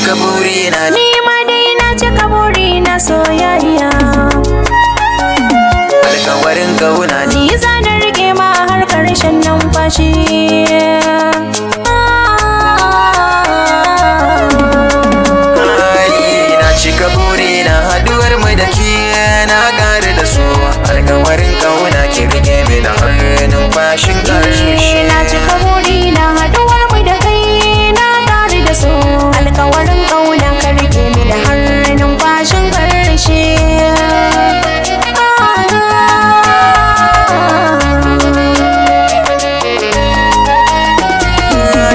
cika burina. Ni ma dai na cika burina soyayya. Alkawarin kauna ni zan rike ma har karshen numfashi. Cika burina haduwar mu da ke na gare da su. Alkawarin kauna ki rike mini har numfashin karshe. Na cika burina haduwar mu da kai na gare da su. Alkawarin kauna ka rike mini har numfashin karshe.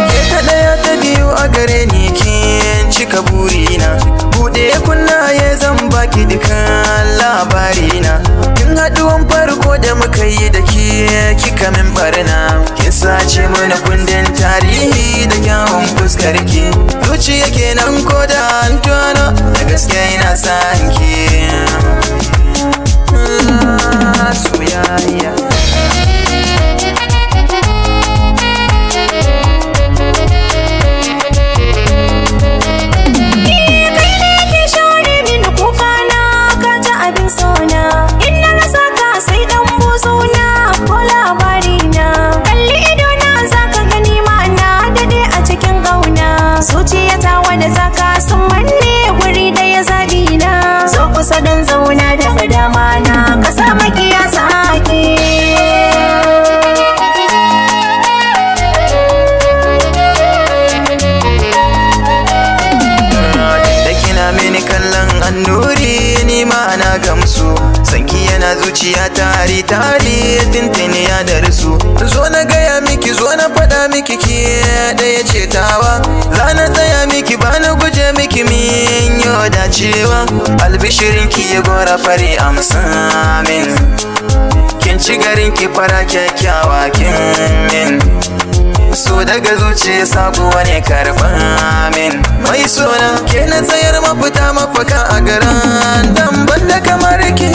Ke kadaya ta biyu a gare ni kin cika burina. Buɗe kunnaye zan baki dukan labarina. Kin haɗuwan farko da muka yi da ke kika min barna. Kin sace mana kundin tarihi da kyawun fuskar ki. Zuciya kenan ko da an tono da gaske ina san ki. Soyayya zuciyata wadda ta kasan manne guri da ya zabi na. Zo kusa don zauna daga dama na kasa makiya sake. Da kina mini kallon annuri ni ma na gamsu. Sanki yana zuciya tari tintini ya darsu. Zo na gaya miki zo na faɗa miki ke ɗaya ce tawa. Zana tsaya miki bana guje miki min yo dacewa. Albishirin ki ya gora fari amsa min. Kin ci garin ki fara kyakkyawa kin min. So daga zuciya sabuwa ne karɓa min. Mai sona ke na tsayar mafita mafaka a garan dan banda kamar ki.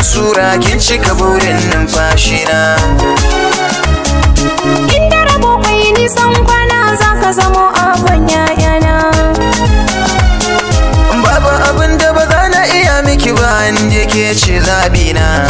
Sura kin cika burin numfashina. Inda rabo kai nisan kwana zaka zamo abin yayana. Babu abin da ba za na iya miki ba inda ke ce zabina.